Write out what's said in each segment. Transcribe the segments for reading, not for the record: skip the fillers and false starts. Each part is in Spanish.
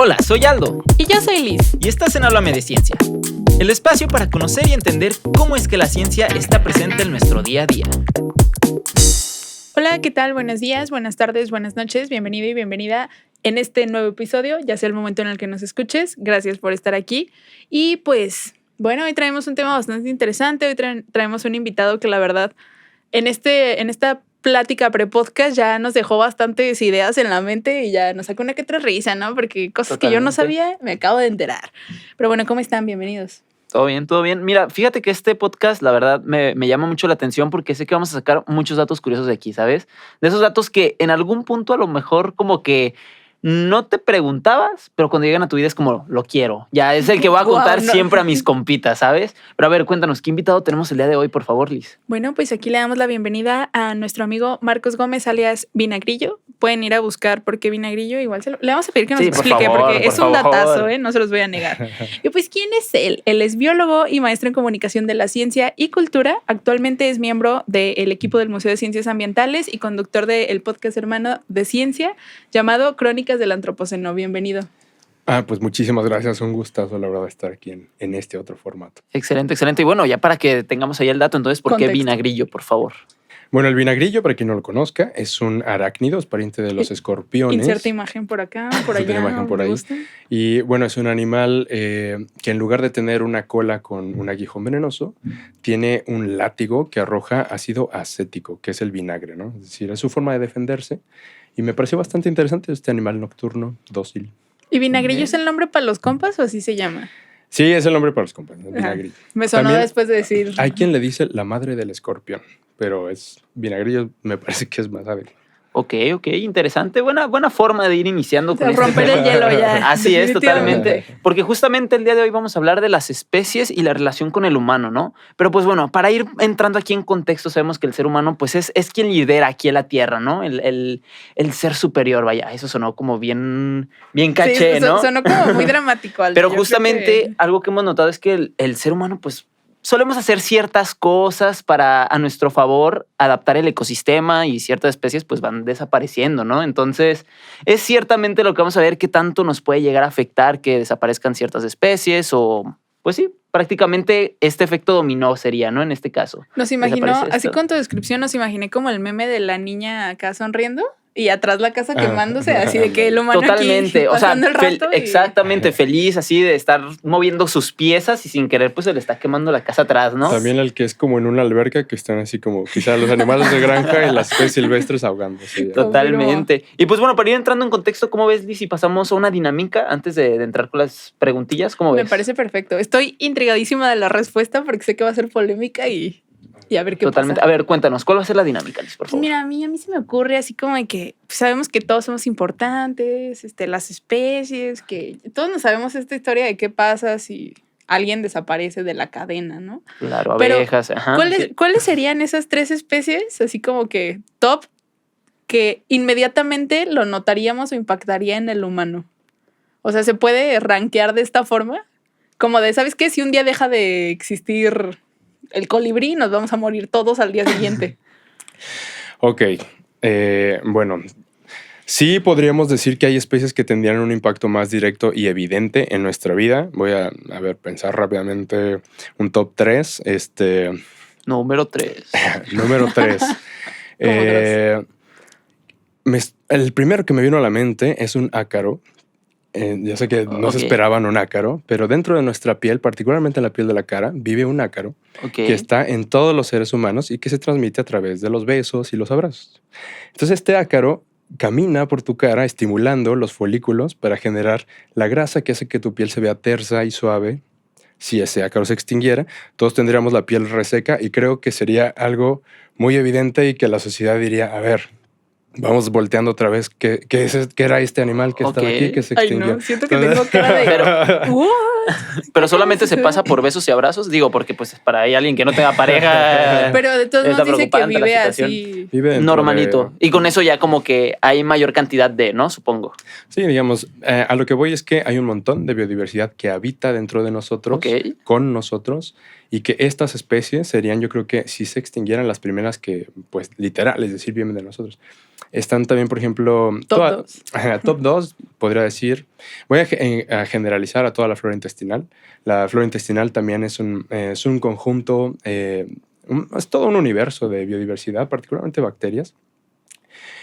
Hola, soy Aldo. Y yo soy Liz. Y estás en Háblame de Ciencia, el espacio para conocer y entender cómo es que la ciencia está presente en nuestro día a día. Hola, ¿qué tal? Buenos días, buenas tardes, buenas noches. Bienvenido y bienvenida en este nuevo episodio, ya sea el momento en el que nos escuches. Gracias por estar aquí. Y pues, bueno, hoy traemos un tema bastante interesante. Hoy traemos un invitado que la verdad, en esta plática pre-podcast ya nos dejó bastantes ideas en la mente y ya nos sacó una que otra risa, ¿no? Porque cosas que yo no sabía, me acabo de enterar. Pero bueno, ¿cómo están? Bienvenidos. Todo bien, todo bien. Mira, fíjate que este podcast, la verdad, me llama mucho la atención porque sé que vamos a sacar muchos datos curiosos de aquí, ¿sabes? De esos datos que en algún punto a lo mejor como que no te preguntabas, pero cuando llegan a tu vida es como, lo quiero. Ya es el que voy a contar siempre a mis compitas, ¿sabes? Pero a ver, cuéntanos, ¿qué invitado tenemos el día de hoy, por favor, Liz? Bueno, pues aquí le damos la bienvenida a nuestro amigo Marcos Gómez, alias Vinagrillo. Pueden ir a buscar por qué Vinagrillo. Igual le vamos a pedir que nos explique, porque es un datazo, no se los voy a negar. Y pues, ¿quién es él? Él es biólogo y maestro en comunicación de la ciencia y cultura. Actualmente es miembro del equipo del Museo de Ciencias Ambientales y conductor del podcast hermano de ciencia llamado Crónicas del Antropoceno. Bienvenido. Pues muchísimas gracias. Un gustazo, la verdad, estar aquí en este otro formato. Excelente, excelente. Y bueno, ya para que tengamos ahí el dato, entonces, ¿por qué Vinagrillo, por favor? Bueno, el vinagrillo, para quien no lo conozca, es un arácnido, es pariente de los escorpiones. Inserta imagen por acá, por allá. Imagen por ahí. Y bueno, es un animal que en lugar de tener una cola con un aguijón venenoso, tiene un látigo que arroja ácido acético, que es el vinagre, ¿no? Es decir, es su forma de defenderse. Y me pareció bastante interesante este animal nocturno, dócil. ¿Y Vinagrillo es el nombre para los compas o así se llama? Sí, es el nombre para los compas, Vinagrillo. Me sonó también después de decir... Hay quien le dice la madre del escorpión, pero es Vinagrillo, me parece que es más hábil. Ok, interesante. Buena forma de ir iniciando con romper el hielo ya. Así es, totalmente. Porque justamente el día de hoy vamos a hablar de las especies y la relación con el humano, ¿no? Pero pues bueno, para ir entrando aquí en contexto, sabemos que el ser humano pues es quien lidera aquí en la Tierra, ¿no? El ser superior, vaya, eso sonó como bien caché, sí, ¿no? Sonó como muy dramático. Pero justamente algo que hemos notado es que el ser humano pues solemos hacer ciertas cosas para, a nuestro favor, adaptar el ecosistema y ciertas especies pues van desapareciendo, ¿no? Entonces, es ciertamente lo que vamos a ver qué tanto nos puede llegar a afectar que desaparezcan ciertas especies o, pues sí, prácticamente este efecto dominó sería, ¿no? En este caso. Nos imaginó, así con tu descripción, nos imaginé como el meme de la niña acá sonriendo. Y atrás la casa quemándose, así de que el humano totalmente, aquí pasando el rato exactamente, feliz así de estar moviendo sus piezas y sin querer pues se le está quemando la casa atrás, ¿no? También el que es como en una alberca que están así como quizá los animales de granja y las especies silvestres ahogándose. Totalmente. Y pues bueno, para ir entrando en contexto, ¿cómo ves, Liz? Si pasamos a una dinámica antes de entrar con las preguntillas, ¿cómo ves? Me parece perfecto. Estoy intrigadísima de la respuesta porque sé que va a ser polémica y a ver qué Totalmente. pasa. A ver, cuéntanos, ¿cuál va a ser la dinámica, Liz, por favor? Mira, a mí se me ocurre así como de que sabemos que todos somos importantes, las especies, que todos nos sabemos esta historia de qué pasa si alguien desaparece de la cadena, ¿no? Claro, abejas, pero, ajá. ¿Cuáles serían esas 3 especies, así como que top, que inmediatamente lo notaríamos o impactaría en el humano? O sea, ¿se puede rankear de esta forma? Como de, ¿sabes qué? Si un día deja de existir el colibrí, nos vamos a morir todos al día siguiente. Ok, bueno, sí podríamos decir que hay especies que tendrían un impacto más directo y evidente en nuestra vida. Voy a pensar rápidamente un top 3. Número 3. Número 3. El primero que me vino a la mente es un ácaro. Yo sé que no se esperaban un ácaro, pero dentro de nuestra piel, particularmente en la piel de la cara, vive un ácaro que está en todos los seres humanos y que se transmite a través de los besos y los abrazos. Entonces este ácaro camina por tu cara estimulando los folículos para generar la grasa que hace que tu piel se vea tersa y suave. Si ese ácaro se extinguiera, todos tendríamos la piel reseca y creo que sería algo muy evidente y que la sociedad diría, a ver, vamos volteando otra vez. ¿Qué era este animal que estaba aquí que se extinguió? Ay, no, siento que tengo cara de... Pero solamente se pasa por besos y abrazos. Digo, porque pues para hay alguien que no tenga pareja... Pero de todos modos dice que vive así... Vive normalito. Y con eso ya como que hay mayor cantidad de, ¿no? Supongo. Sí, digamos, a lo que voy es que hay un montón de biodiversidad que habita dentro de nosotros, con nosotros, y que estas especies serían, yo creo que si se extinguieran las primeras que, pues, literal, es decir, viven de nosotros. Están también, por ejemplo... Top 2, podría decir. Voy a generalizar a toda la flora intestinal. La flora intestinal también es un conjunto, es todo un universo de biodiversidad, particularmente bacterias,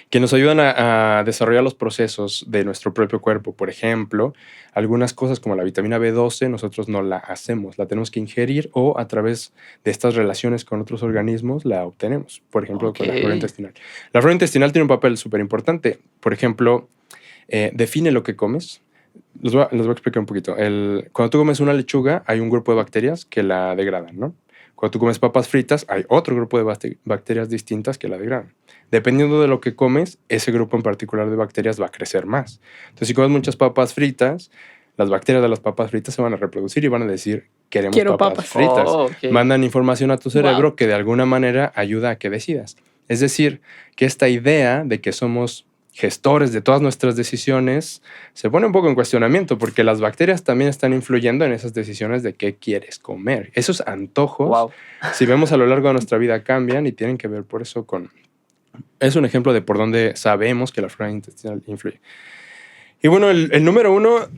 que nos ayudan a desarrollar los procesos de nuestro propio cuerpo. Por ejemplo, algunas cosas como la vitamina B12 nosotros no la hacemos, la tenemos que ingerir o a través de estas relaciones con otros organismos la obtenemos. Por ejemplo, con la flora intestinal. La flora intestinal tiene un papel súper importante. Por ejemplo, define lo que comes. Les voy a explicar un poquito. Cuando tú comes una lechuga, hay un grupo de bacterias que la degradan, ¿no? Cuando tú comes papas fritas, hay otro grupo de bacterias distintas que la degradan. Dependiendo de lo que comes, ese grupo en particular de bacterias va a crecer más. Entonces, si comes muchas papas fritas, las bacterias de las papas fritas se van a reproducir y van a decir, quiero papas fritas. Mandan información a tu cerebro que de alguna manera ayuda a que decidas. Es decir, que esta idea de que somos gestores de todas nuestras decisiones se pone un poco en cuestionamiento porque las bacterias también están influyendo en esas decisiones de qué quieres comer. Esos antojos, si vemos a lo largo de nuestra vida, cambian y tienen que ver por eso con... Es un ejemplo de por dónde sabemos que la flora intestinal influye. Y bueno, el número 1...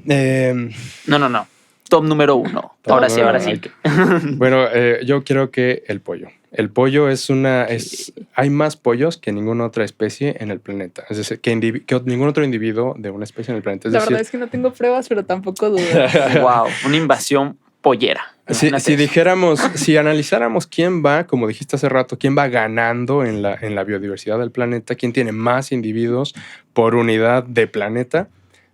No. Top número 1. Ahora sí. Bueno, yo creo que el pollo. El pollo hay más pollos que ninguna otra especie en el planeta. Es decir, que ningún otro individuo de una especie en el planeta. La verdad es que no tengo pruebas, pero tampoco dudo. Wow, una invasión pollera. Si analizáramos quién va, como dijiste hace rato, quién va ganando en la biodiversidad del planeta, quién tiene más individuos por unidad de planeta,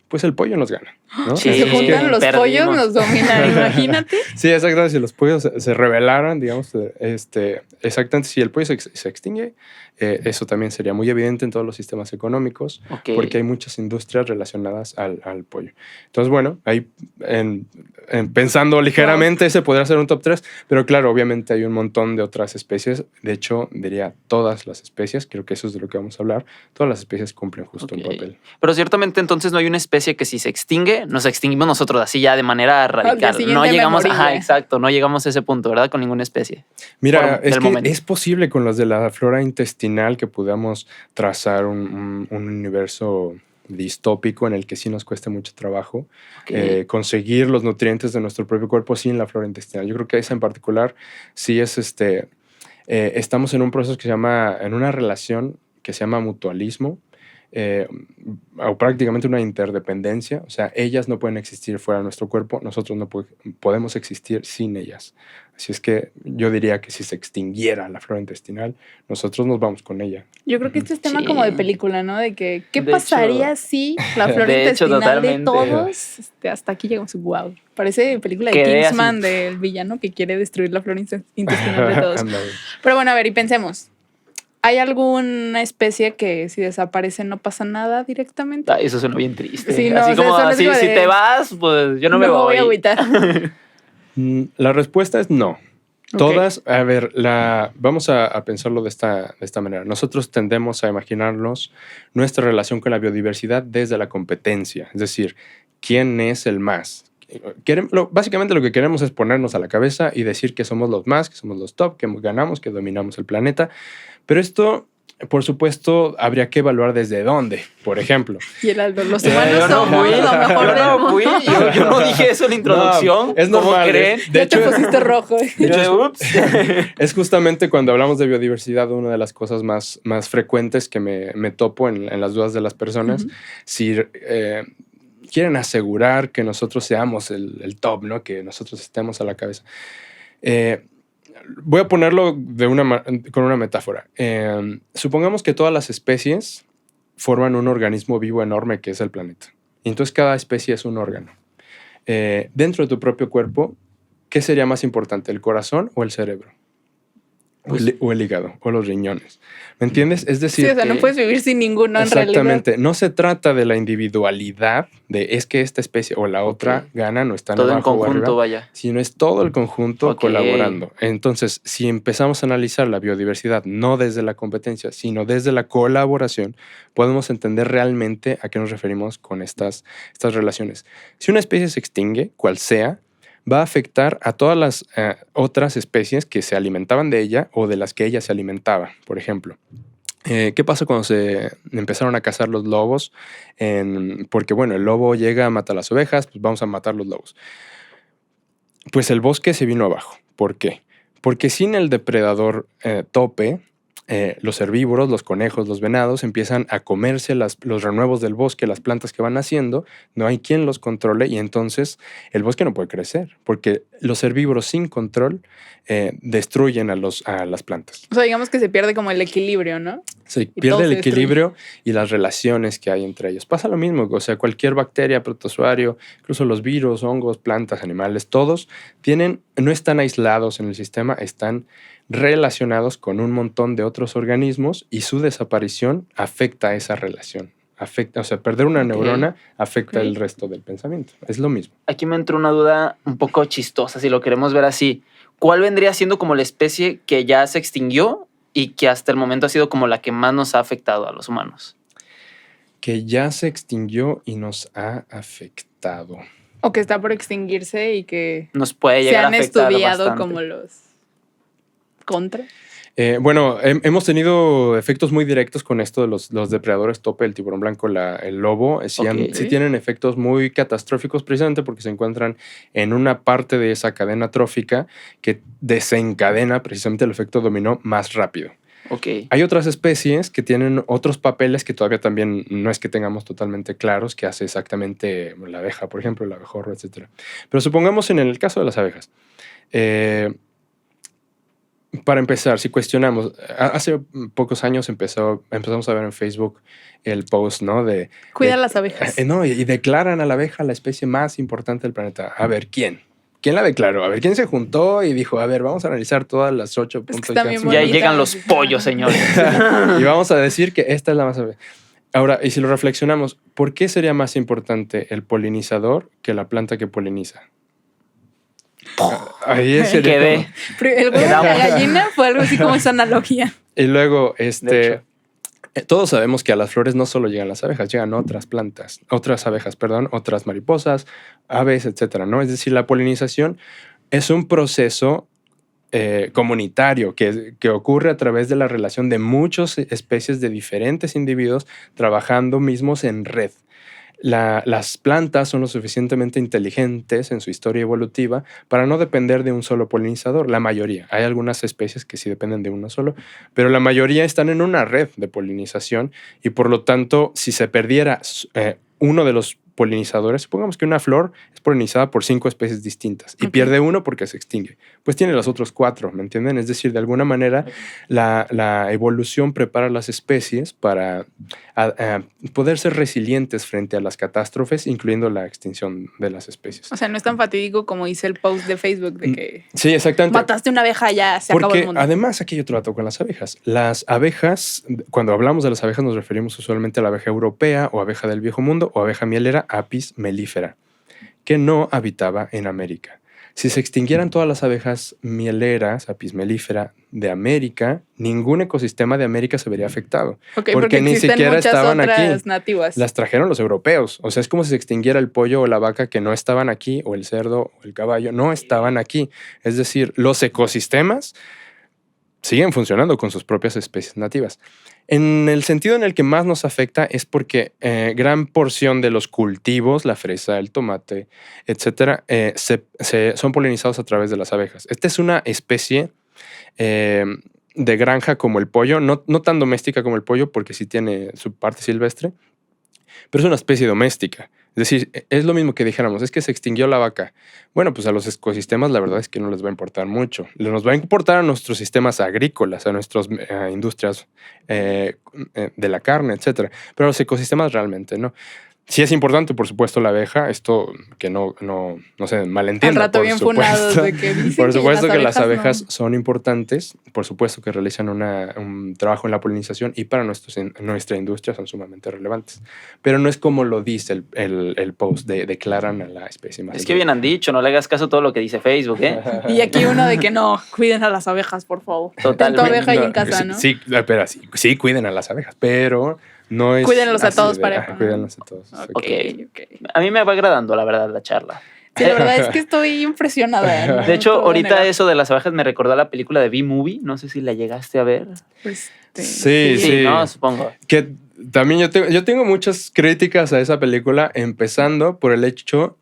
pues el pollo nos gana, ¿no? Si se juntan los pollos, nos dominan, imagínate. Sí, exactamente. Si los pollos se rebelaran, digamos, exactamente, si el pollo se extingue, eso también sería muy evidente en todos los sistemas económicos, porque hay muchas industrias relacionadas al pollo. Entonces, bueno, ahí pensando ligeramente, ese podría ser un top 3, pero claro, obviamente hay un montón de otras especies. De hecho, diría todas las especies, creo que eso es de lo que vamos a hablar, todas las especies cumplen justo un papel. Pero ciertamente entonces no hay una especie que si se extingue, nos extinguimos nosotros así ya de manera radical. No llegamos, no llegamos a ese punto, ¿verdad? Con ninguna especie. Mira, es posible con los de la flora intestinal que podamos trazar un universo distópico en el que sí nos cueste mucho trabajo conseguir los nutrientes de nuestro propio cuerpo sin la flora intestinal. Yo creo que esa en particular sí es estamos en un proceso que se llama, en una relación que se llama mutualismo, o prácticamente una interdependencia. O sea, ellas no pueden existir fuera de nuestro cuerpo, nosotros no podemos existir sin ellas. Así es que yo diría que si se extinguiera la flora intestinal, nosotros nos vamos con ella. Yo creo que este es tema como de película, ¿no? De que, ¿qué pasaría si la flora intestinal de todos? Hasta aquí llegamos, wow. Parece película de Kingsman, del villano que quiere destruir la flora intestinal de todos. Pero bueno, a ver, y pensemos. ¿Hay alguna especie que si desaparece no pasa nada directamente? Eso suena bien triste. Sí, no, así como así, si te vas, pues yo no me voy a agüitar. La respuesta es no. Todas, a ver, vamos a pensarlo de esta manera. Nosotros tendemos a imaginarnos nuestra relación con la biodiversidad desde la competencia. Es decir, ¿quién es el más? Básicamente lo que queremos es ponernos a la cabeza y decir que somos los más, que somos los top, que ganamos, que dominamos el planeta. Pero esto, por supuesto, habría que evaluar desde dónde, por ejemplo. Y los humanos somos lo mejor. Yo no dije eso en la introducción. No, es normal. ¿Creen? De hecho, te pusiste rojo. Es justamente cuando hablamos de biodiversidad una de las cosas más frecuentes que me topo en las dudas de las personas. Si quieren asegurar que nosotros seamos el top, ¿no? Que nosotros estemos a la cabeza. Voy a ponerlo con una metáfora. Supongamos que todas las especies forman un organismo vivo enorme que es el planeta. Y entonces cada especie es un órgano. Dentro de tu propio cuerpo, ¿qué sería más importante, el corazón o el cerebro? O el hígado, o los riñones. ¿Me entiendes? Es decir, sí, o sea, no puedes vivir sin ninguno en realidad. Exactamente. No se trata de la individualidad, de es que esta especie o la otra ganan o están todo abajo en conjunto, o arriba, sino es todo el conjunto colaborando. Entonces, si empezamos a analizar la biodiversidad no desde la competencia, sino desde la colaboración, podemos entender realmente a qué nos referimos con estas relaciones. Si una especie se extingue, cual sea, va a afectar a todas las otras especies que se alimentaban de ella o de las que ella se alimentaba. Por ejemplo, ¿Qué pasa cuando se empezaron a cazar los lobos? Porque, bueno, el lobo llega a matar las ovejas, pues vamos a matar los lobos. Pues el bosque se vino abajo. ¿Por qué? Porque sin el depredador tope, los herbívoros, los conejos, los venados empiezan a comerse los renuevos del bosque, las plantas que van haciendo, no hay quien los controle y entonces el bosque no puede crecer porque los herbívoros sin control destruyen a las plantas. O sea, digamos que se pierde como el equilibrio, ¿no? Se pierde el equilibrio y las relaciones que hay entre ellos. Pasa lo mismo, o sea, cualquier bacteria, protozoario, incluso los virus, hongos, plantas, animales, todos no están aislados en el sistema, están relacionados con un montón de otros organismos y su desaparición afecta a esa relación. O sea, perder una neurona afecta el resto del pensamiento. Es lo mismo. Aquí me entró una duda un poco chistosa, si lo queremos ver así. ¿Cuál vendría siendo como la especie que ya se extinguió y que hasta el momento ha sido como la que más nos ha afectado a los humanos? Que ya se extinguió y nos ha afectado. O que está por extinguirse y que nos puede llegar a afectar se han estudiado bastante. como los contra. Bueno, hemos tenido efectos muy directos con esto de los depredadores tope, el tiburón blanco, el lobo. Sí tienen efectos muy catastróficos precisamente porque se encuentran en una parte de esa cadena trófica que desencadena precisamente el efecto dominó más rápido. Hay otras especies que tienen otros papeles que todavía también no es que tengamos totalmente claros que hace exactamente la abeja, por ejemplo, el abejorro, etc. Pero supongamos en el caso de las abejas. Para empezar, si cuestionamos, hace pocos años empezamos a ver en Facebook el post, ¿no? Cuida las abejas. No, y declaran a la abeja la especie más importante del planeta. A ver, ¿quién? ¿Quién la declaró? A ver, ¿quién se juntó y dijo, a ver, vamos a analizar todas las 8 puntos? Y ahí llegan los pollos, señores. Y vamos a decir que esta es la más... Ahora, y si lo reflexionamos, ¿por qué sería más importante el polinizador que la planta que poliniza? Ahí sería el huevo de la gallina fue algo así como esa analogía. Y luego, todos sabemos que a las flores no solo llegan las abejas, llegan otras abejas, otras mariposas, aves, etcétera, ¿no? Es decir, la polinización es un proceso comunitario que ocurre a través de la relación de muchas especies de diferentes individuos trabajando mismos en red. Las plantas son lo suficientemente inteligentes en su historia evolutiva para no depender de un solo polinizador. La mayoría. Hay algunas especies que sí dependen de uno solo, pero la mayoría están en una red de polinización y por lo tanto, si se perdiera uno de los polinizadores, supongamos que una flor es polinizada por 5 especies distintas y pierde uno porque se extingue, pues tiene los otros 4, ¿me entienden? Es decir, de alguna manera la evolución prepara a las especies para poder ser resilientes frente a las catástrofes, incluyendo la extinción de las especies. O sea, no es tan fatídico como dice el post de Facebook de que sí, exactamente. Mataste una abeja, ya se acabó el mundo. Porque además aquí hay otro dato con las abejas. Las abejas, cuando hablamos de las abejas nos referimos usualmente a la abeja europea o abeja del viejo mundo o abeja mielera Apis mellifera, que no habitaba en América. Si se extinguieran todas las abejas mieleras, Apis mellifera, de América, ningún ecosistema de América se vería afectado. Porque ni siquiera estaban aquí. Nativas. Las trajeron los europeos. O sea, es como si se extinguiera el pollo o la vaca que no estaban aquí, o el cerdo o el caballo, no estaban aquí. Es decir, los ecosistemas siguen funcionando con sus propias especies nativas. En el sentido en el que más nos afecta es porque gran porción de los cultivos, la fresa, el tomate, etcétera, son polinizados a través de las abejas. Esta es una especie de granja como el pollo, no tan doméstica como el pollo porque sí tiene su parte silvestre, pero es una especie doméstica. Es decir, es lo mismo que dijéramos, es que se extinguió la vaca. Bueno, pues a los ecosistemas la verdad es que no les va a importar mucho. Nos va a importar a nuestros sistemas agrícolas, a nuestras industrias de la carne, etcétera. Pero a los ecosistemas realmente no. Sí es importante, por supuesto, la abeja. Esto que no se malentienda. Al rato bien funados de que dicen por supuesto que las abejas son importantes. Por supuesto que realizan un trabajo en la polinización y para nuestra industria son sumamente relevantes. Pero no es como lo dice el post de declaran a la especie más. Es que bien han dicho, no le hagas caso a todo lo que dice Facebook, ¿eh? Y aquí uno de que no, cuiden a las abejas, por favor. Totalmente. Tu abeja ahí en casa, ¿no? Sí, pero sí, cuiden a las abejas, pero... No es cuídenlos a todos pareja. Cuídenlos a todos. Okay. A mí me va agradando, la verdad, la charla. Sí, la verdad es que estoy impresionada. ¿No? De hecho, ahorita eso de las abejas me recordó a la película de B-Movie. No sé si la llegaste a ver. Pues Sí, no, supongo. Que también yo tengo muchas críticas a esa película, empezando por el hecho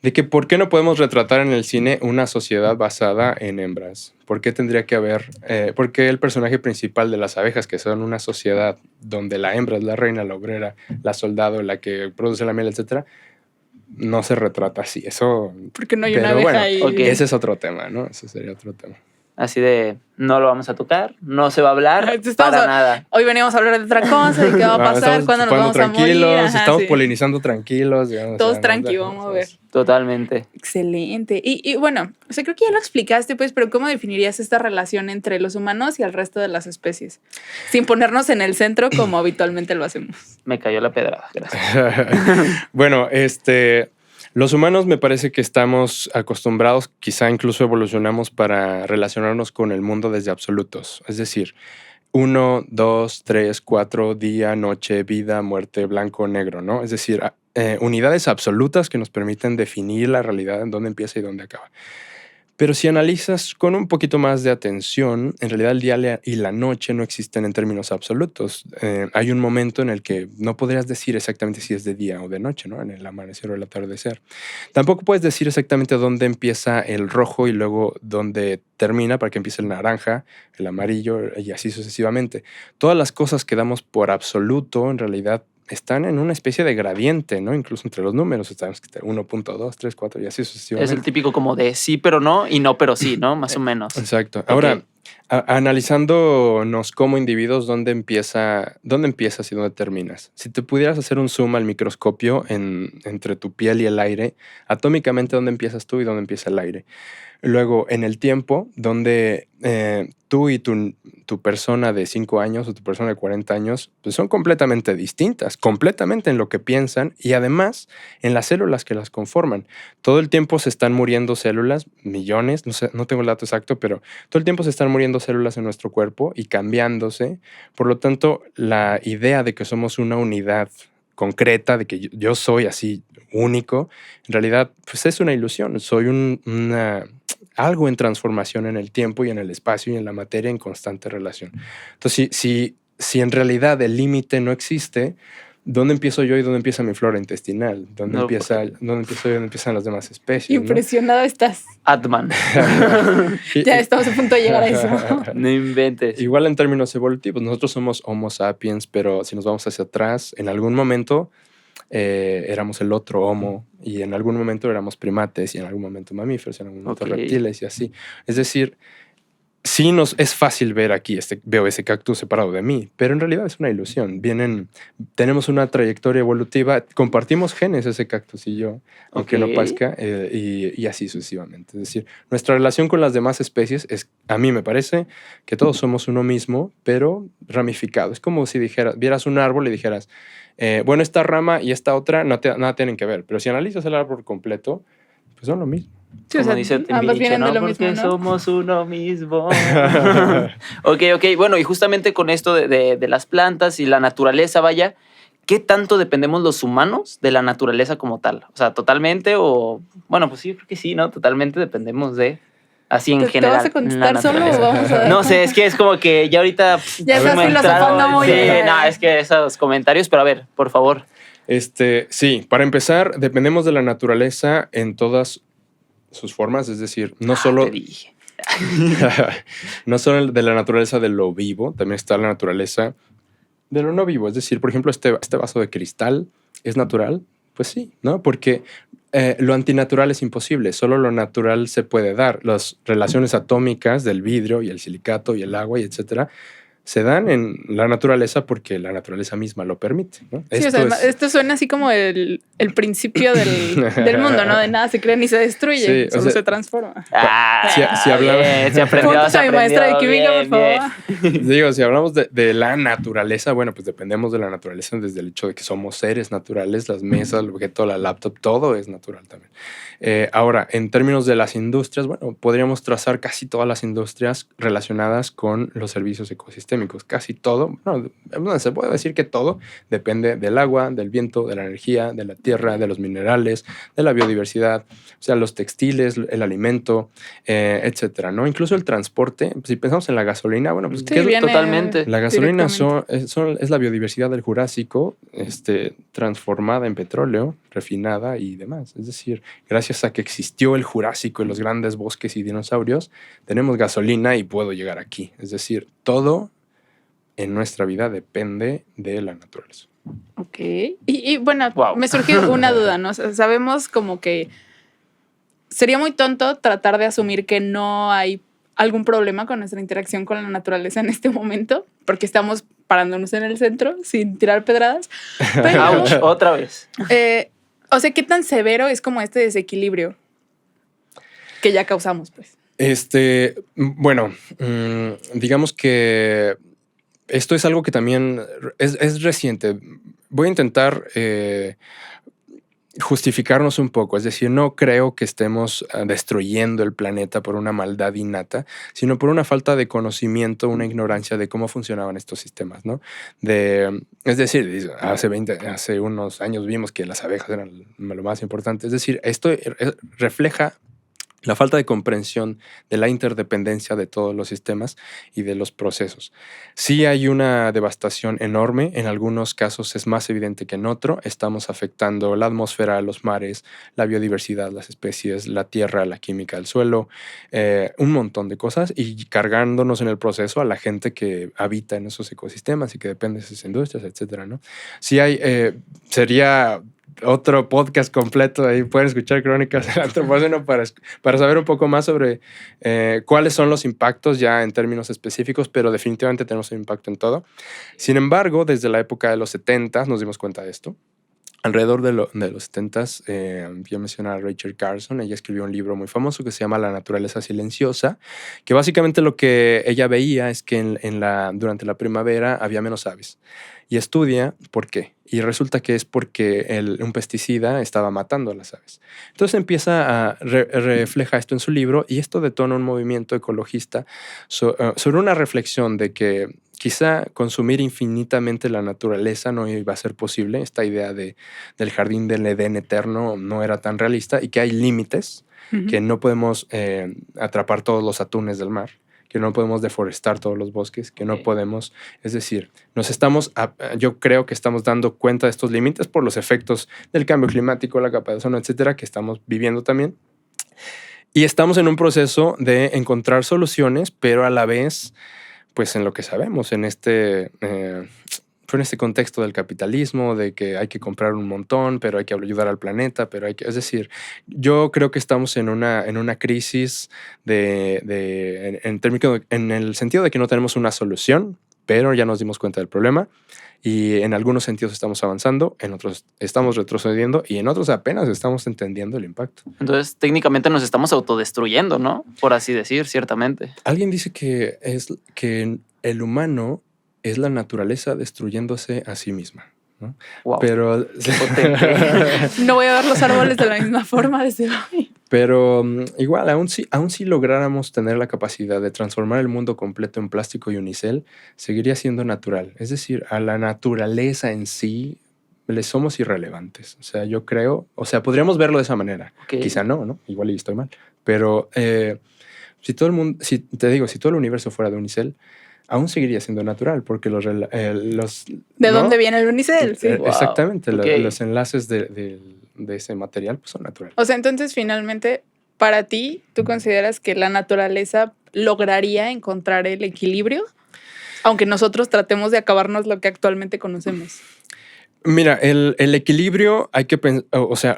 de que ¿por qué no podemos retratar en el cine una sociedad basada en hembras? ¿Por qué tendría que haber, por qué el personaje principal de las abejas, que son una sociedad donde la hembra es la reina, la obrera, la soldado, la que produce la miel, etcétera, no se retrata así? Eso... Porque no hay una abeja ahí. Okay. Ese es otro tema, ¿no? Ese sería otro tema. Así de, no lo vamos a tocar, no se va a hablar para nada. Hoy veníamos a hablar de otra cosa, de qué va a pasar, cuándo nos vamos a morir. Ajá, estamos polinizando tranquilos. Digamos, todos tranquilos, vamos a ver. Totalmente. Excelente. Y bueno, o sea, creo que ya lo explicaste, pues, pero ¿cómo definirías esta relación entre los humanos y el resto de las especies? Sin ponernos en el centro como habitualmente lo hacemos. Me cayó la pedrada, gracias. Bueno, los humanos me parece que estamos acostumbrados, quizá incluso evolucionamos para relacionarnos con el mundo desde absolutos. Es decir, 1, 2, 3, 4, día, noche, vida, muerte, blanco, negro, ¿no? Es decir, unidades absolutas que nos permiten definir la realidad en dónde empieza y dónde acaba. Pero si analizas con un poquito más de atención, en realidad el día y la noche no existen en términos absolutos. Hay un momento en el que no podrías decir exactamente si es de día o de noche, ¿no? En el amanecer o el atardecer. Tampoco puedes decir exactamente dónde empieza el rojo y luego dónde termina para que empiece el naranja, el amarillo y así sucesivamente. Todas las cosas que damos por absoluto en realidad están en una especie de gradiente, ¿no? Incluso entre los números estamos 1.2, 3, 4 y así sucesivamente. Es el típico como de sí, pero no, y no, pero sí, ¿no? Más o menos. Exacto. Ahora, analizándonos como individuos, ¿dónde empiezas y dónde terminas? Si te pudieras hacer un zoom al microscopio entre tu piel y el aire, atómicamente, ¿dónde empiezas tú y dónde empieza el aire? Luego, en el tiempo, donde tú y tu persona de 5 años o tu persona de 40 años pues son completamente distintas, completamente en lo que piensan y además en las células que las conforman. Todo el tiempo se están muriendo células, millones, no sé, no tengo el dato exacto, pero todo el tiempo se están muriendo células en nuestro cuerpo y cambiándose. Por lo tanto, la idea de que somos una unidad concreta, de que yo soy así único, en realidad pues es una ilusión. Soy algo en transformación en el tiempo y en el espacio y en la materia en constante relación. Entonces, si en realidad el límite no existe, ¿dónde empiezo yo y dónde empieza mi flora intestinal? ¿Dónde empiezo yo y dónde empiezan las demás especies? Impresionado, ¿no? Estás. Atman. Ya estamos a punto de llegar a eso. No inventes. Igual en términos evolutivos, nosotros somos Homo sapiens, pero si nos vamos hacia atrás, en algún momento éramos el otro Homo y en algún momento éramos primates y en algún momento mamíferos y en algún momento reptiles y así. Es decir, sí es fácil ver aquí, veo ese cactus separado de mí, pero en realidad es una ilusión. Tenemos una trayectoria evolutiva, compartimos genes ese cactus y yo, aunque no parezca, y así sucesivamente. Es decir, nuestra relación con las demás especies a mí me parece que todos somos uno mismo, pero ramificado. Es como si vieras un árbol y dijeras, bueno, esta rama y esta otra nada tienen que ver, pero si analizas el árbol completo, pues son lo mismo. Sí, como dice ambas vienen de lo porque mismo, ¿no? somos uno mismo. Ok. Bueno, y justamente con esto de las plantas y la naturaleza, vaya, ¿qué tanto dependemos los humanos de la naturaleza como tal? O sea, ¿totalmente o...? Bueno, pues sí, creo que sí, ¿no? Totalmente dependemos de... Así en general. ¿Te vas a contestar solo o vamos a...? No sé, es que es como que ya ahorita... Ya estás filosofando muy bien. No, es que esos comentarios, pero a ver, por favor. Sí, para empezar, dependemos de la naturaleza en todas sus formas, es decir, no solo de la naturaleza de lo vivo, también está la naturaleza de lo no vivo. Es decir, por ejemplo, este vaso de cristal es natural, pues sí, ¿no? Porque lo antinatural es imposible, solo lo natural se puede dar. Las relaciones atómicas del vidrio y el silicato y el agua y etcétera se dan en la naturaleza porque la naturaleza misma lo permite, ¿no? Sí, esto suena así como el principio del mundo, ¿no? De nada se crea ni se destruye, solo se transforma. Si hablamos... se aprendió. Maestra de química, por favor. Digo, si hablamos de la naturaleza, bueno, pues dependemos de la naturaleza desde el hecho de que somos seres naturales, las mesas, el objeto, la laptop, todo es natural también. Ahora, en términos de las industrias, bueno, podríamos trazar casi todas las industrias relacionadas con los servicios ecosistémicos. ecosistémicos. Casi todo, no, se puede decir que todo depende del agua, del viento, de la energía, de la tierra, de los minerales, de la biodiversidad, o sea, los textiles, el alimento, etcétera, ¿no? Incluso el transporte. Si pensamos en la gasolina, bueno, pues sí, totalmente. La gasolina es la biodiversidad del Jurásico, transformada en petróleo, refinada y demás. Es decir, gracias a que existió el Jurásico y los grandes bosques y dinosaurios, tenemos gasolina y puedo llegar aquí. Es decir, todo en nuestra vida depende de la naturaleza. Ok. Y bueno, me surgió una duda, ¿no? O sea, sabemos como que sería muy tonto tratar de asumir que no hay algún problema con nuestra interacción con la naturaleza en este momento, porque estamos parándonos en el centro sin tirar pedradas. Pero, ¡auch! Otra vez. O sea, ¿qué tan severo es como este desequilibrio que ya causamos, pues? Bueno, digamos que esto es algo que también es reciente. Voy a intentar justificarnos un poco. Es decir, no creo que estemos destruyendo el planeta por una maldad innata, sino por una falta de conocimiento, una ignorancia de cómo funcionaban estos sistemas, ¿no? Es decir, hace unos años vimos que las abejas eran lo más importante. Es decir, esto refleja la falta de comprensión de la interdependencia de todos los sistemas y de los procesos. Sí hay una devastación enorme, en algunos casos es más evidente que en otro. Estamos afectando la atmósfera, los mares, la biodiversidad, las especies, la tierra, la química del suelo, un montón de cosas, y cargándonos en el proceso a la gente que habita en esos ecosistemas y que depende de esas industrias, etcétera, ¿no? Sí sería otro podcast completo, ahí pueden escuchar Crónicas del Antropoceno para saber un poco más sobre cuáles son los impactos ya en términos específicos, pero definitivamente tenemos un impacto en todo. Sin embargo, desde la época de los 70 nos dimos cuenta de esto. Alrededor de los 70, voy a mencionar a Rachel Carson. Ella escribió un libro muy famoso que se llama La naturaleza silenciosa, que básicamente lo que ella veía es que durante la primavera había menos aves. Y estudia por qué. Y resulta que es porque un pesticida estaba matando a las aves. Entonces refleja esto en su libro, y esto detona un movimiento ecologista sobre una reflexión de que quizá consumir infinitamente la naturaleza no iba a ser posible. Esta idea del jardín del Edén eterno no era tan realista, y que hay límites, que no podemos atrapar todos los atunes del mar, que no podemos deforestar todos los bosques, que no podemos, es decir, yo creo que estamos dando cuenta de estos límites por los efectos del cambio climático, la capa de ozono, etcétera, que estamos viviendo también. Y estamos en un proceso de encontrar soluciones, pero a la vez, pues en lo que sabemos, en este contexto del capitalismo, de que hay que comprar un montón, pero hay que ayudar al planeta, es decir, yo creo que estamos en una crisis en el sentido de que no tenemos una solución, pero ya nos dimos cuenta del problema, y en algunos sentidos estamos avanzando, en otros estamos retrocediendo, y en otros apenas estamos entendiendo el impacto. Entonces, técnicamente nos estamos autodestruyendo, ¿no? Por así decir, ciertamente. Alguien dice que el humano es la naturaleza destruyéndose a sí misma, ¿no? Wow. Pero no voy a ver los árboles de la misma forma desde hoy. Pero igual, aún si lográramos tener la capacidad de transformar el mundo completo en plástico y unicel, seguiría siendo natural. Es decir, a la naturaleza en sí le somos irrelevantes. O sea, yo creo, podríamos verlo de esa manera. Okay. Quizá no, igual y estoy mal. Pero si todo el universo fuera de unicel, aún seguiría siendo natural, porque los ¿De dónde viene el unicel? Sí. Exactamente, okay. Los enlaces de ese material pues, son naturales. O sea, entonces finalmente, para ti, ¿tú consideras que la naturaleza lograría encontrar el equilibrio? Aunque nosotros tratemos de acabarnos lo que actualmente conocemos. Mira, el equilibrio hay que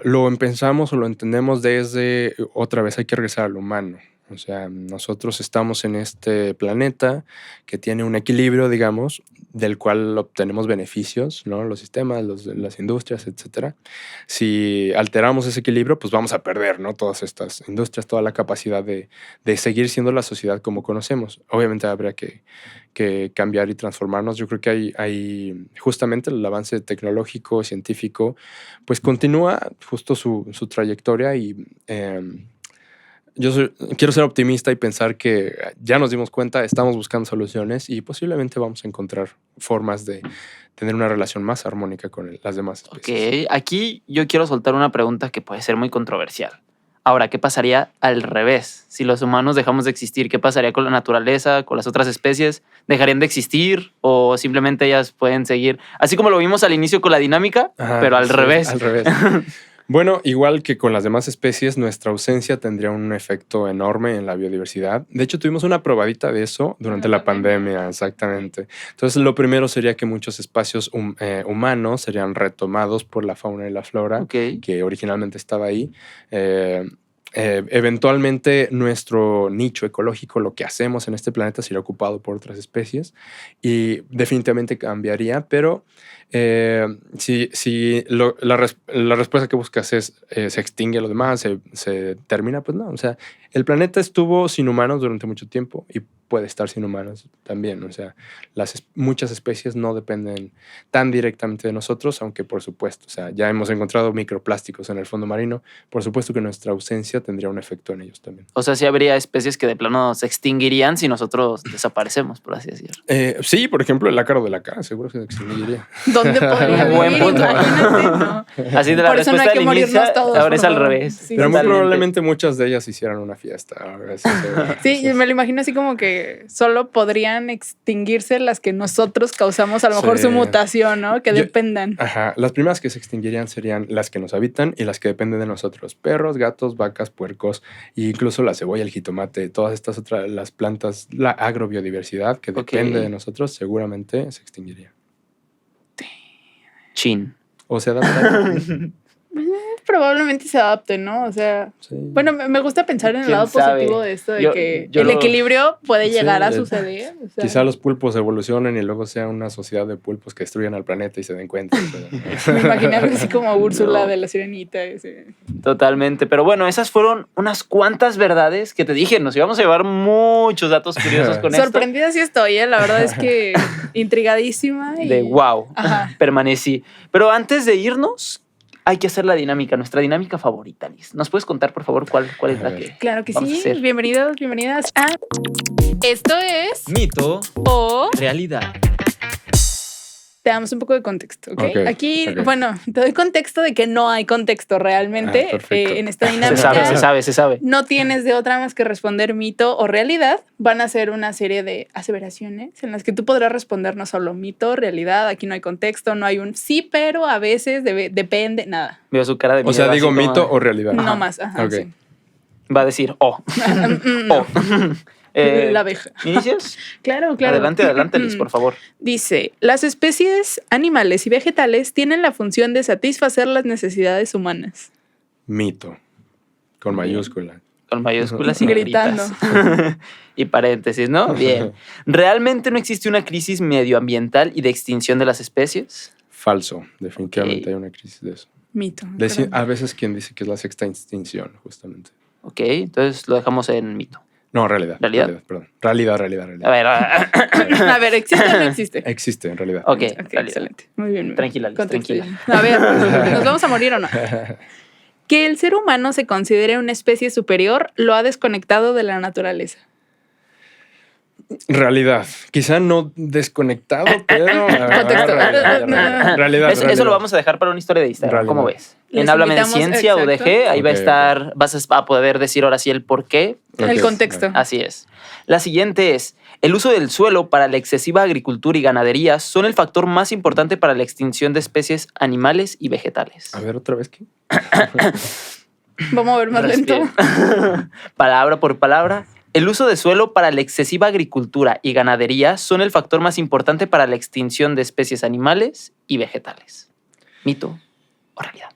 lo pensamos o lo entendemos desde, otra vez hay que regresar al humano. O sea, nosotros estamos en este planeta que tiene un equilibrio, digamos, del cual obtenemos beneficios, ¿no? Los sistemas, las industrias, etcétera. Si alteramos ese equilibrio, pues vamos a perder, ¿no? Todas estas industrias, toda la capacidad de seguir siendo la sociedad como conocemos. Obviamente habría que cambiar y transformarnos. Yo creo que hay justamente el avance tecnológico, científico, pues continúa justo su trayectoria, y quiero ser optimista y pensar que ya nos dimos cuenta, estamos buscando soluciones y posiblemente vamos a encontrar formas de tener una relación más armónica con las demás especies. Ok, aquí yo quiero soltar una pregunta que puede ser muy controversial. Ahora, ¿qué pasaría al revés? Si los humanos dejamos de existir, ¿qué pasaría con la naturaleza, con las otras especies? ¿Dejarían de existir o simplemente ellas pueden seguir? Así como lo vimos al inicio con la dinámica, pero al revés. Al revés. Bueno, igual que con las demás especies, nuestra ausencia tendría un efecto enorme en la biodiversidad. De hecho, tuvimos una probadita de eso durante la pandemia, exactamente. Entonces, lo primero sería que muchos espacios humanos serían retomados por la fauna y la flora que originalmente estaba ahí. Eventualmente nuestro nicho ecológico, lo que hacemos en este planeta, sería ocupado por otras especies y definitivamente cambiaría, pero si la respuesta que buscas es se extingue lo demás, se termina, pues no, o sea, el planeta estuvo sin humanos durante mucho tiempo y puede estar sin humanos también, o sea, muchas especies no dependen tan directamente de nosotros, aunque por supuesto, o sea, ya hemos encontrado microplásticos en el fondo marino, por supuesto que nuestra ausencia tendría un efecto en ellos también. O sea, sí habría especies que de plano se extinguirían si nosotros desaparecemos, por así decirlo. Sí, por ejemplo, el ácaro de la cara seguro que se extinguiría. ¿Dónde podría vivir? Buen punto. Imagínate, ¿no? Así de la Por eso no hay respuesta que al morirnos inicio, todos, ahora es por al favor. revés. Sí, pero muy totalmente. probablemente muchas de ellas hicieran una fiesta. Sí, me lo imagino así como que solo podrían extinguirse las que nosotros causamos, a lo mejor su mutación, ¿no? Que dependan. Ajá, las primeras que se extinguirían serían las que nos habitan y las que dependen de nosotros. Perros, gatos, vacas, puercos e incluso la cebolla, el jitomate, todas estas otras, las plantas, la agrobiodiversidad que depende de nosotros, seguramente se extinguiría. Chin. O se adaptaría. Probablemente se adapte, ¿no? O sea, Sí. bueno, me gusta pensar en el ¿Quién lado sabe? positivo de esto, de que el lo- equilibrio puede llegar a Sí, suceder. O sea, Quizá los pulpos evolucionen y luego sea una sociedad de pulpos que destruyan al planeta y se den cuenta. me imaginé algo así como Úrsula No. de la Sirenita. Ese. Totalmente. Pero bueno, esas fueron unas cuantas verdades que te dije. Nos íbamos a llevar muchos datos curiosos con esto. Sorprendida sí estoy, ¿eh? La verdad es que intrigadísima. Y... De wow. Ajá. Permanecí. Pero antes de irnos, hay que hacer la dinámica, nuestra dinámica favorita, Liz. ¿Nos puedes contar, por favor, cuál es la que Claro que vamos a sí. hacer? Bienvenidos, bienvenidas a... Esto es... Mito O... realidad. Te damos un poco de contexto, ¿ok? Ok, Aquí, ok. bueno, te doy contexto de que no hay contexto realmente perfecto. en esta Se dinámica. se sabe. No tienes de otra más que responder mito o realidad. Van a ser una serie de aseveraciones en las que tú podrás responder no solo mito, realidad. Aquí no hay contexto, no hay un sí, pero a veces depende, nada. Veo su cara de O sea, miedo, digo así como mito de- o realidad. No más. Ajá, Ok. sí. Va a decir, No. La abeja. ¿Inicias? Claro, claro. Adelante, Liz, por favor. Dice, las especies animales y vegetales tienen la función de satisfacer las necesidades humanas. Mito. Con mayúscula. Con mayúsculas y Gritando. negritas. Y paréntesis, ¿no? Bien. ¿Realmente no existe una crisis medioambiental y de extinción de las especies? Falso. Definitivamente Ok. hay una crisis de eso. Mito. A veces quien dice que es la sexta extinción, justamente. Ok, entonces lo dejamos en mito. No, realidad. ¿Realidad? Perdón. Realidad. A ver, A ver, ¿existe o no existe? Existe, en realidad. ok, Ok, realidad. excelente. Muy bien. Tranquila, Liz, Contexto. tranquila. A ver, ¿nos vamos a morir o no? Que el ser humano se considere una especie superior lo ha desconectado de la naturaleza. Realidad. Quizá no desconectado, pero... Contexto. Realidad. Eso lo vamos a dejar para una historia de Instagram. Realidad. ¿Cómo ves? Les En Háblame de invitamos, Ciencia exacto. UDG, ahí va a Ok, estar, vas a poder decir ahora sí el por qué. El contexto. Así es. La siguiente es, el uso del suelo para la excesiva agricultura y ganadería son el factor más importante para la extinción de especies animales y vegetales. A ver, otra vez qué. Vamos a ver más lento. Respira. Palabra por palabra. El uso de suelo para la excesiva agricultura y ganadería son el factor más importante para la extinción de especies animales y vegetales. ¿Mito o realidad?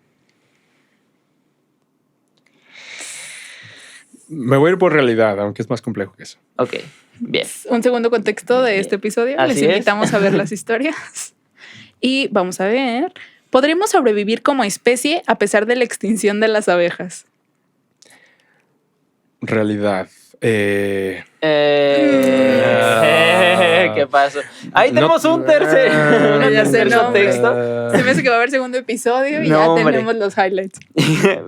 Me voy a ir por realidad, aunque es más complejo que eso. Ok, bien. Un segundo contexto de este episodio. Así Les es. invitamos a ver las historias. Y vamos a ver. ¿Podremos sobrevivir como especie a pesar de la extinción de las abejas? Realidad. ¿Qué pasó? Ahí tenemos un tercer texto. Se me hace que va a haber segundo episodio y ya tenemos los highlights.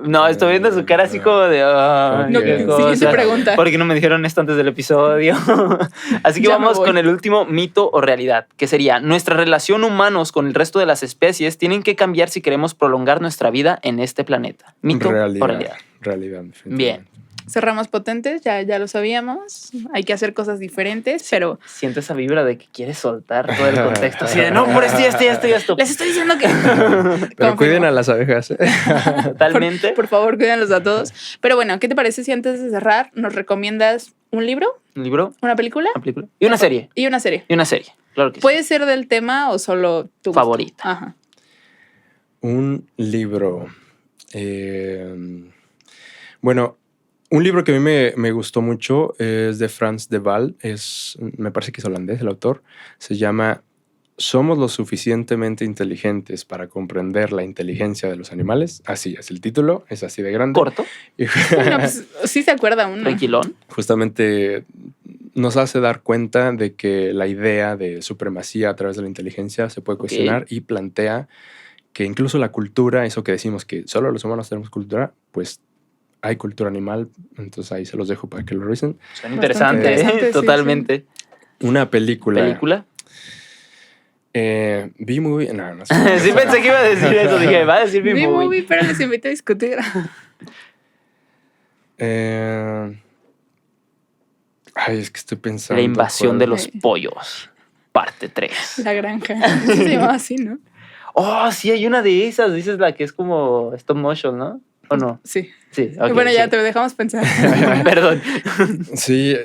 No, estoy viendo su cara así como de... siguiente pregunta. ¿Por qué no me dijeron esto antes del episodio? Así que vamos con el último mito o realidad, que sería: nuestra relación humanos con el resto de las especies tienen que cambiar si queremos prolongar nuestra vida en este planeta. ¿Mito o realidad? Realidad. Bien. Cerramos potentes, ya lo sabíamos. Hay que hacer cosas diferentes, pero... Siento esa vibra de que quieres soltar todo el contexto. Así de, no, por esto y esto. Les estoy diciendo que... Pero cuiden a las abejas. Totalmente. Por favor, cuídenlos a todos. Pero bueno, ¿qué te parece si antes de cerrar nos recomiendas un libro? ¿Un libro? ¿Una película? Una película. Y una serie. Y una serie. Claro que sí. ¿Puede ser del tema o solo tu favorita? Ajá. Un libro. Bueno, un libro que a mí me gustó mucho es de Frans de Waal. Me parece que es holandés el autor. Se llama ¿Somos lo suficientemente inteligentes para comprender la inteligencia de los animales? Así es el título, es así de grande. ¿Corto? Bueno, pues, sí se acuerda uno. Tranquilón. Justamente nos hace dar cuenta de que la idea de supremacía a través de la inteligencia se puede cuestionar y plantea que incluso la cultura, eso que decimos que solo los humanos tenemos cultura, pues hay cultura animal. Entonces ahí se los dejo para que lo revisen. Son interesantes, totalmente. Sí. Una película. ¿Película? B-Movie. No sé. Sí pensé que iba a decir eso. Dije, va a decir B-Movie. B-Movie, pero les invito a discutir. Es que estoy pensando. La invasión de los pollos. Parte 3. La granja. Sí se llamaba así, ¿no? Oh, sí, hay una de esas. Dices la que es como stop motion, ¿no? ¿O no? Sí. Sí, okay, bueno, ya sí. te dejamos pensar. Perdón. Sí,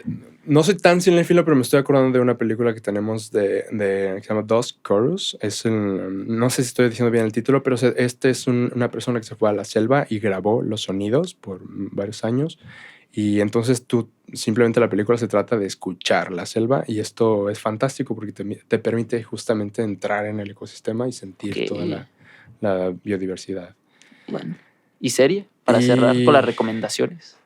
no soy tan cinéfilo, pero me estoy acordando de una película que tenemos que se llama Dusk Chorus. No sé si estoy diciendo bien el título, pero es una persona que se fue a la selva y grabó los sonidos por varios años. Y entonces simplemente la película se trata de escuchar la selva, y esto es fantástico porque te permite justamente entrar en el ecosistema y sentir toda la biodiversidad. Bueno. ¿Y serie? Para cerrar con las recomendaciones.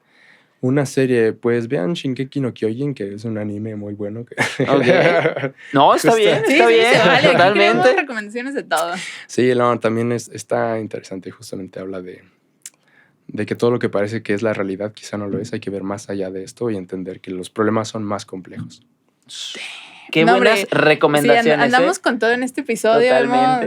Una serie, pues vean Shingeki no Kyojin, que es un anime muy bueno. Okay. No, está bien, está bien. Se vale. Totalmente. Aquí tenemos recomendaciones de todo. Sí, no, también está interesante. Justamente habla de que todo lo que parece que es la realidad quizá no lo es. Hay que ver más allá de esto y entender que los problemas son más complejos. Qué buenas recomendaciones. Sí, andamos con todo en este episodio. Totalmente.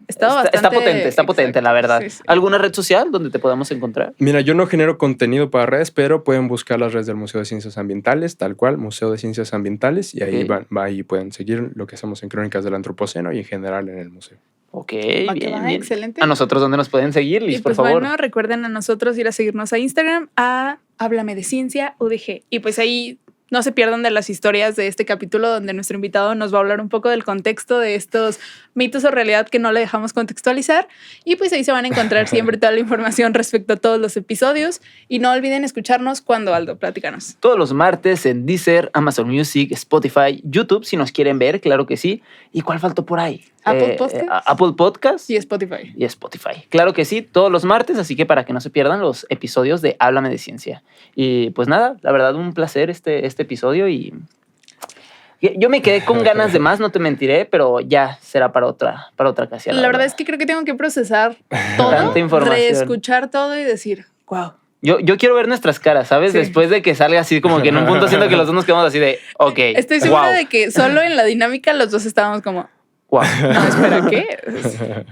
Está potente, la verdad. Sí. ¿Alguna red social donde te podamos encontrar? Mira, yo no genero contenido para redes, pero pueden buscar las redes del Museo de Ciencias Ambientales, tal cual, Museo de Ciencias Ambientales, y ahí ahí pueden seguir lo que hacemos en Crónicas del Antropoceno y en general en el museo. Ok, bien. Excelente. ¿A nosotros dónde nos pueden seguir, Liz, por favor? Bueno, recuerden a nosotros ir a seguirnos a Instagram, a Háblame de Ciencia UDG. Y pues ahí no se pierdan de las historias de este capítulo, donde nuestro invitado nos va a hablar un poco del contexto de estos mitos o realidad que no le dejamos contextualizar. Y pues ahí se van a encontrar siempre toda la información respecto a todos los episodios. Y no olviden escucharnos cuando, Aldo, platícanos. Todos los martes en Deezer, Amazon Music, Spotify, YouTube, si nos quieren ver, claro que sí. ¿Y cuál faltó por ahí? Apple Podcast. Apple Podcast. Y Spotify. Y Spotify. Claro que sí, todos los martes, así que para que no se pierdan los episodios de Háblame de Ciencia. Y pues nada, la verdad, un placer este episodio, y yo me quedé con ganas de más, no te mentiré, pero ya será para otra ocasión. La verdad es que creo que tengo que procesar todo, tanta información, reescuchar todo y decir, wow. Yo quiero ver nuestras caras, ¿sabes? Sí. Después de que salga así, como que en un punto siento que los dos nos quedamos así de, ok. Estoy segura de que solo en la dinámica los dos estábamos como, wow. No, espera, ¿qué?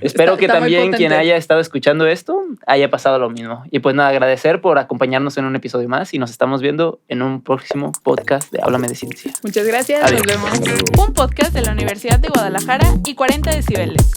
Espero que también quien haya estado escuchando esto haya pasado lo mismo. Y pues nada, agradecer por acompañarnos en un episodio más, y nos estamos viendo en un próximo podcast de Háblame de Ciencia. Muchas gracias. Adiós. Nos vemos. Un podcast de la Universidad de Guadalajara y 40 decibeles.